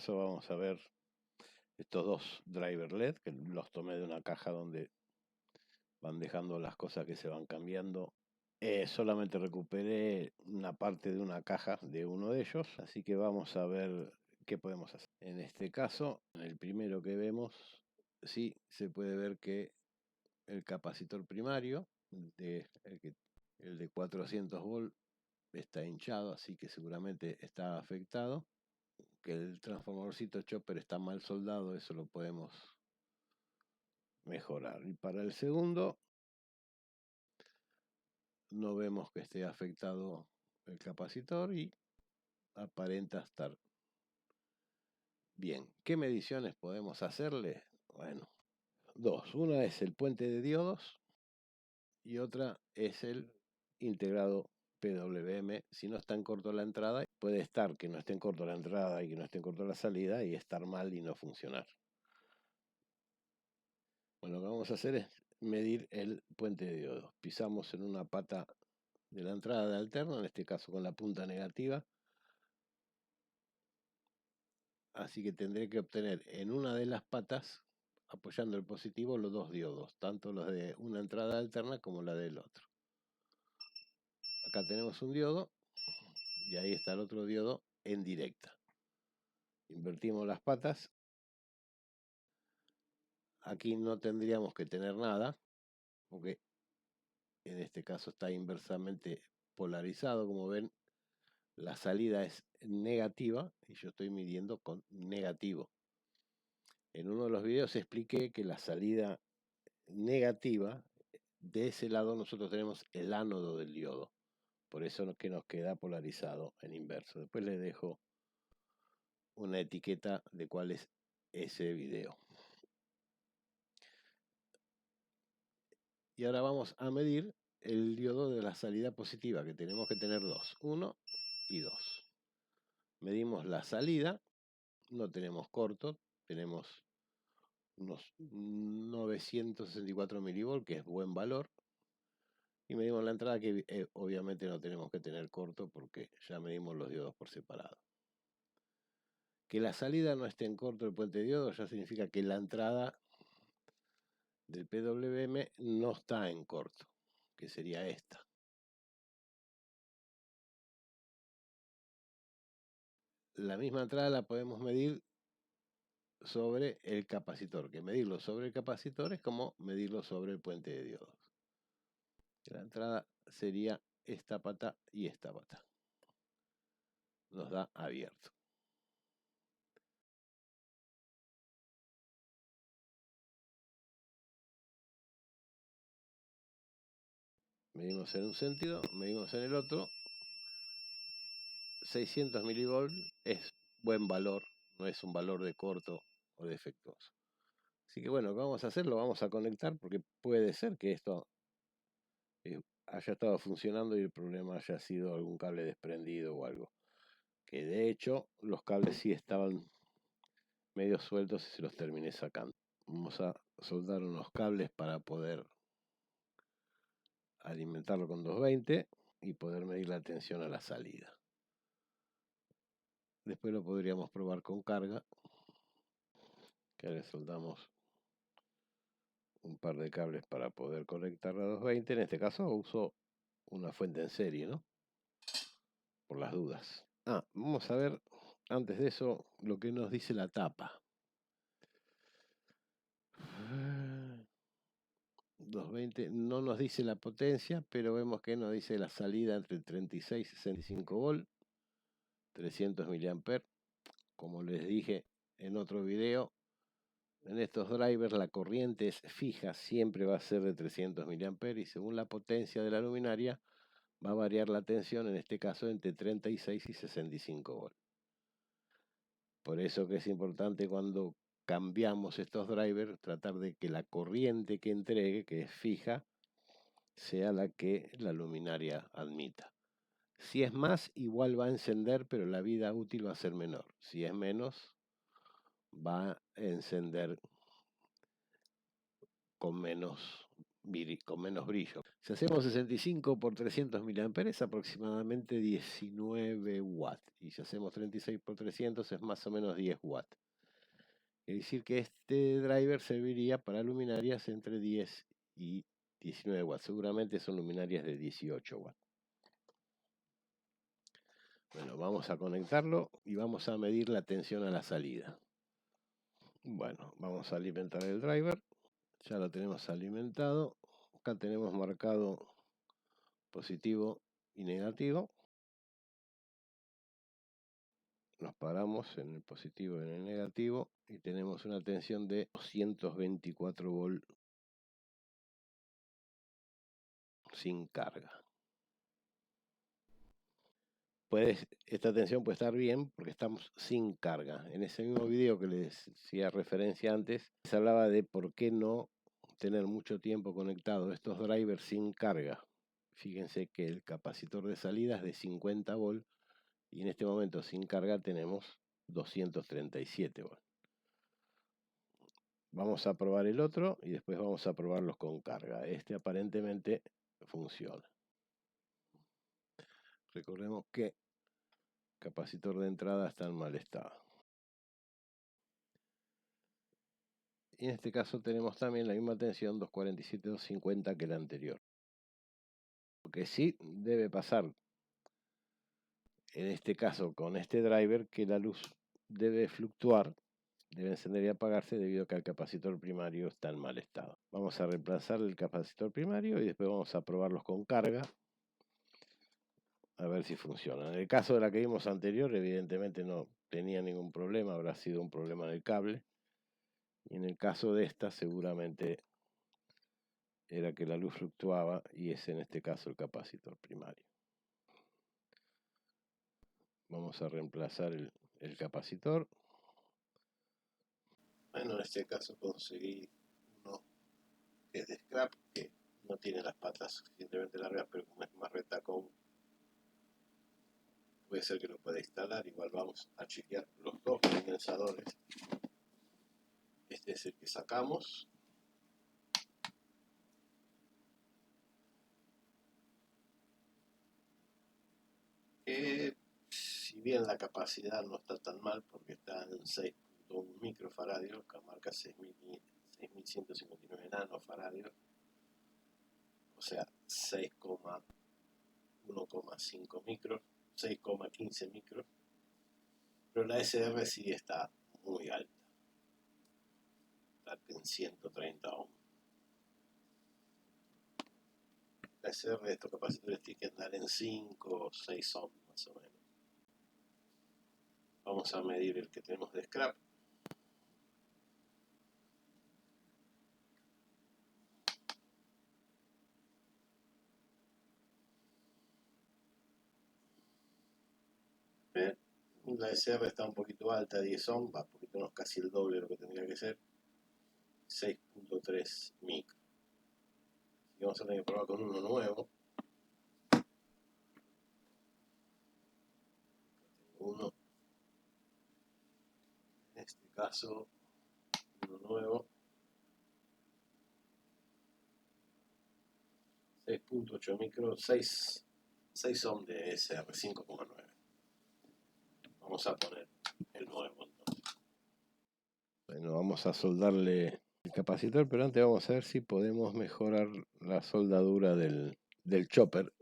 caso vamos a ver estos dos driver LED, que los tomé de una caja donde van dejando las cosas que se van cambiando. Solamente recuperé una parte de una caja de uno de ellos, así que vamos a ver qué podemos hacer. En este caso, en el primero que vemos, sí se puede ver que el capacitor primario, el de 400 volt, está hinchado, así que seguramente está afectado. Que el transformadorcito chopper está mal soldado, eso lo podemos mejorar. Y para el segundo, no vemos que esté afectado el capacitor y aparenta estar bien. ¿Qué mediciones podemos hacerle? Bueno, dos. Una es el puente de diodos y otra es el integrado PWM. Si no está en corto la entrada, puede estar que no esté en corto la entrada y que no esté en corto la salida y estar mal y no funcionar. Bueno, lo que vamos a hacer es medir el puente de diodos. Pisamos en una pata de la entrada de alterno, en este caso con la punta negativa. Así que tendré que obtener en una de las patas, apoyando el positivo, los dos diodos, tanto los de una entrada alterna como la del otro. Acá tenemos un diodo y ahí está el otro diodo en directa. Invertimos las patas. Aquí no tendríamos que tener nada, porque en este caso está inversamente polarizado. Como ven, la salida es negativa y yo estoy midiendo con negativo. En uno de los videos expliqué que la salida negativa, de ese lado nosotros tenemos el ánodo del diodo. Por eso es que nos queda polarizado en inverso. Después les dejo una etiqueta de cuál es ese video. Y ahora vamos a medir el diodo de la salida positiva, que tenemos que tener dos, 1 y 2. Medimos la salida, no tenemos corto, tenemos unos 964 milivolts, que es buen valor. Y medimos la entrada, que obviamente no tenemos que tener corto porque ya medimos los diodos por separado. Que la salida no esté en corto del puente de diodos ya significa que la entrada del PWM no está en corto, que sería esta. La misma entrada la podemos medir sobre el capacitor, que medirlo sobre el capacitor es como medirlo sobre el puente de diodos. La entrada sería esta pata y esta pata. Nos da abierto. Medimos en un sentido, medimos en el otro. 600 milivolts es buen valor, no es un valor de corto o defectuoso. Así que bueno, lo que vamos a hacer, lo vamos a conectar porque puede ser que esto haya estado funcionando y el problema haya sido algún cable desprendido o algo. Que de hecho los cables sí estaban medio sueltos y se los terminé sacando. Vamos a soldar unos cables para poder alimentarlo con 220 y poder medir la tensión a la salida. Después lo podríamos probar con carga, que le soldamos un par de cables para poder conectar a 220. En este caso uso una fuente en serie, ¿no? Por las dudas. Vamos a ver antes de eso lo que nos dice la tapa. 220 no nos dice la potencia, pero vemos que nos dice la salida entre 36 y 65 volt, 300 mA. Como les dije en otro video, en estos drivers la corriente es fija, siempre va a ser de 300 mA y según la potencia de la luminaria va a variar la tensión, en este caso entre 36 y 65 volts. Por eso que es importante cuando cambiamos estos drivers, tratar de que la corriente que entregue, que es fija, sea la que la luminaria admita. Si es más, igual va a encender, pero la vida útil va a ser menor. Si es menos, va a encender con menos brillo. Si hacemos 65 por 300 mA es aproximadamente 19 watts. Y si hacemos 36 por 300 es más o menos 10 watts. Es decir que este driver serviría para luminarias entre 10 y 19 watts. Seguramente son luminarias de 18 watts. Bueno, vamos a conectarlo y vamos a medir la tensión a la salida. Bueno, vamos a alimentar el driver. Ya lo tenemos alimentado. Acá tenemos marcado positivo y negativo. Nos paramos en el positivo y en el negativo y tenemos una tensión de 224 volts sin carga. Esta tensión puede estar bien porque estamos sin carga. En ese mismo video que les hacía referencia antes, les hablaba de por qué no tener mucho tiempo conectado estos drivers sin carga. Fíjense que el capacitor de salida es de 50 volts y en este momento sin carga tenemos 237 volts. Vamos a probar el otro y después vamos a probarlos con carga. Este aparentemente funciona. Recordemos que el capacitor de entrada está en mal estado. Y en este caso tenemos también la misma tensión 247-250 que la anterior. Lo que sí debe pasar en este caso con este driver que la luz debe fluctuar, debe encender y apagarse debido a que el capacitor primario está en mal estado. Vamos a reemplazar el capacitor primario y después vamos a probarlos con carga a ver si funciona. En el caso de la que vimos anterior, evidentemente no tenía ningún problema, habrá sido un problema del cable. Y en el caso de esta, seguramente era que la luz fluctuaba y es en este caso el capacitor primario. Vamos a reemplazar el capacitor. Bueno, en este caso conseguí uno que es de scrap, que no tiene las patas suficientemente largas, pero como es más retacón, puede ser que lo pueda instalar. Igual vamos a chequear los dos condensadores. Este es el que sacamos. Si bien la capacidad no está tan mal porque está en 6.1 microfaradios, que marca 6159 nanofaradios, o sea 6,1,5 micros, 6,15 micros, pero la SR sí está muy alta, está en 130 ohms. La SR de estos capacitores tiene que andar en 5 o 6 ohms más o menos. Vamos a medir el que tenemos de scrap. La SR está un poquito alta, 10 ohms, va poquito menos, casi el doble de lo que tendría que ser, 6.3 micro. Y vamos a tener que probar con uno nuevo. Uno, en este caso, uno nuevo, 6.8 micro, 6 ohms de SR 5,9. Vamos a poner el nuevo entonces. Bueno, vamos a soldarle el capacitor, pero antes vamos a ver si podemos mejorar la soldadura del chopper.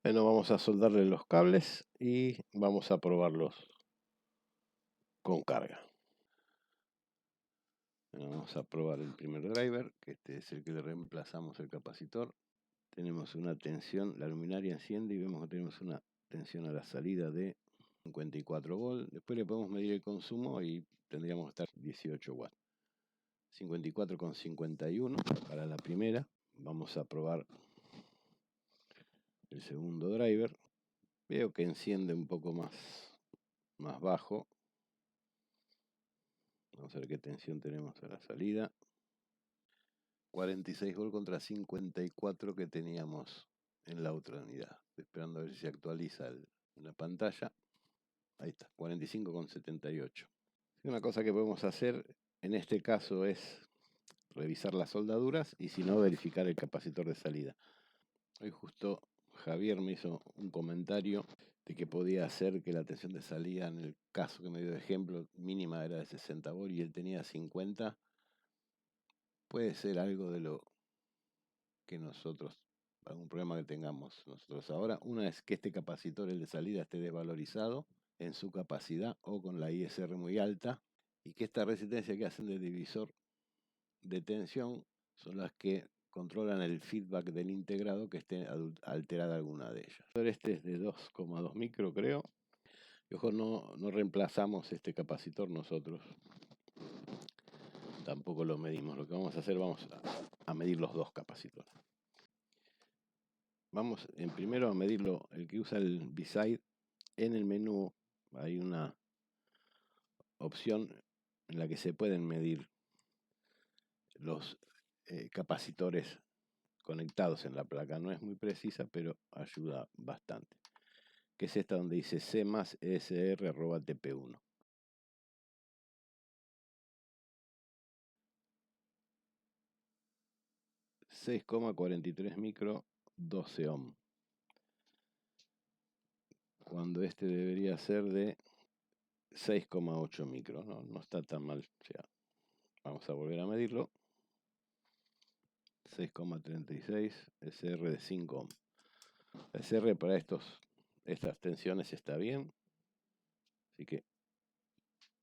Bueno, vamos a soldarle los cables y vamos a probarlos con carga. Bueno, vamos a probar el primer driver, que este es el que le reemplazamos el capacitor. Tenemos una tensión, la luminaria enciende y vemos que tenemos una tensión a la salida de 54 volts. Después le podemos medir el consumo y tendríamos que estar 18 watts. 54,51 para la primera. Vamos a probar el segundo driver. Veo que enciende un poco más bajo. Vamos a ver qué tensión tenemos a la salida. 46 volts contra 54 que teníamos en la otra unidad. Estoy esperando a ver si se actualiza en la pantalla. Ahí está, 45,78. Una cosa que podemos hacer en este caso es revisar las soldaduras y si no, verificar el capacitor de salida. Hoy justo Javier me hizo un comentario de que podía hacer que la tensión de salida, en el caso que me dio de ejemplo, mínima era de 60 volts y él tenía 50. Puede ser algo de lo que nosotros, algún problema que tengamos nosotros ahora. Una es que este capacitor, el de salida, esté desvalorizado en su capacidad o con la ISR muy alta y que esta resistencia que hacen de divisor de tensión son las que controlan el feedback del integrado que esté alterada alguna de ellas. Este es de 2,2 micro, creo. Y ojo, no reemplazamos este capacitor nosotros. Tampoco lo medimos. Lo que vamos a hacer, vamos a medir los dos capacitores. Vamos primero a medirlo, el que usa el B-Side. En el menú hay una opción en la que se pueden medir los capacitores conectados en la placa. No es muy precisa, pero ayuda bastante. Que es esta donde dice C más ESR@TP1. $6,43 micro, 12 ohm. Cuando este debería ser de 6,8 micro. No está tan mal. O sea, vamos a volver a medirlo. 6,36, SR de 5 ohm. La SR para estas tensiones está bien. Así que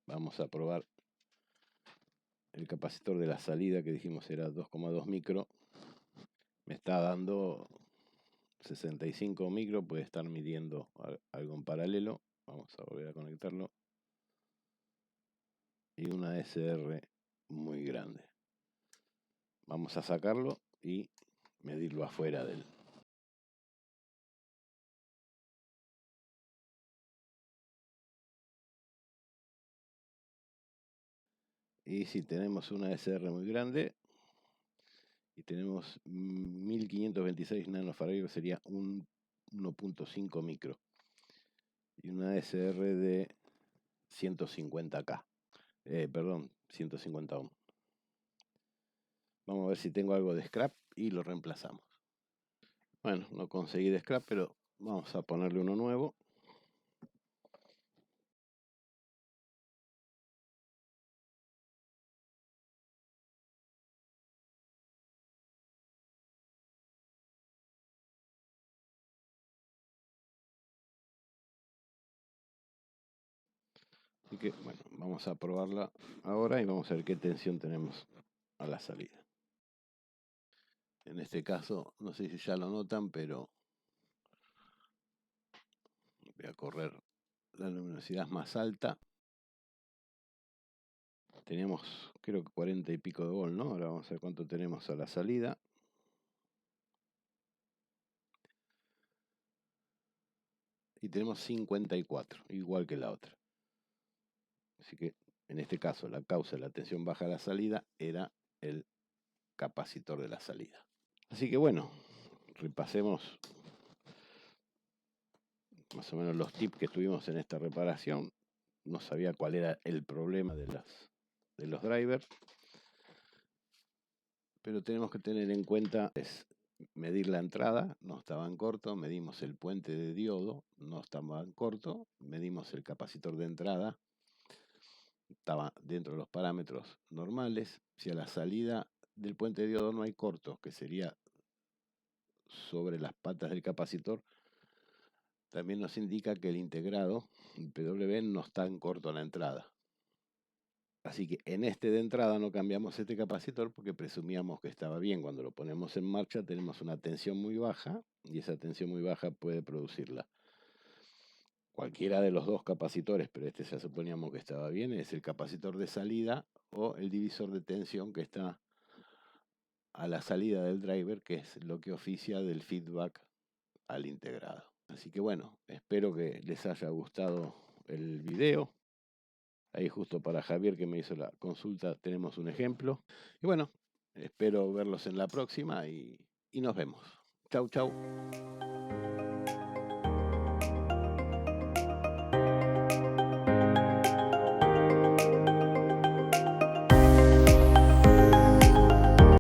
vamos a probar el capacitor de la salida que dijimos era 2,2 micro. Me está dando 65 micro, puede estar midiendo algo en paralelo. Vamos a volver a conectarlo. Y una SR muy grande. Vamos a sacarlo y medirlo afuera del. Y si tenemos una SR muy grande y tenemos 1526 nanofarad, sería un 1.5 micro. Y una SR de 150K. 150 ohm. Vamos a ver si tengo algo de scrap y lo reemplazamos. Bueno, no conseguí de scrap, pero vamos a ponerle uno nuevo. Así que, bueno, vamos a probarla ahora y vamos a ver qué tensión tenemos a la salida. En este caso, no sé si ya lo notan, pero voy a correr la luminosidad más alta. Tenemos, creo que 40 y pico de volt, ¿no? Ahora vamos a ver cuánto tenemos a la salida. Y tenemos 54, igual que la otra. Así que, en este caso, la causa de la tensión baja a la salida era el capacitor de la salida. Así que bueno, repasemos más o menos los tips que tuvimos en esta reparación. No sabía cuál era el problema de los drivers, pero tenemos que tener en cuenta es medir la entrada, no estaba en corto, medimos el puente de diodo, no estaba en corto, medimos el capacitor de entrada, estaba dentro de los parámetros normales. Si a la salida del puente de diodo no hay cortos, que sería sobre las patas del capacitor, también nos indica que el integrado, el PWM, no está en corto a la entrada. Así que en este de entrada no cambiamos este capacitor porque presumíamos que estaba bien. Cuando lo ponemos en marcha tenemos una tensión muy baja y esa tensión muy baja puede producirla cualquiera de los dos capacitores, pero este ya suponíamos que estaba bien, es el capacitor de salida o el divisor de tensión que está a la salida del driver, que es lo que oficia del feedback al integrado. Así que bueno, espero que les haya gustado el video. Ahí justo para Javier que me hizo la consulta tenemos un ejemplo. Y bueno, espero verlos en la próxima y nos vemos. Chau, chau.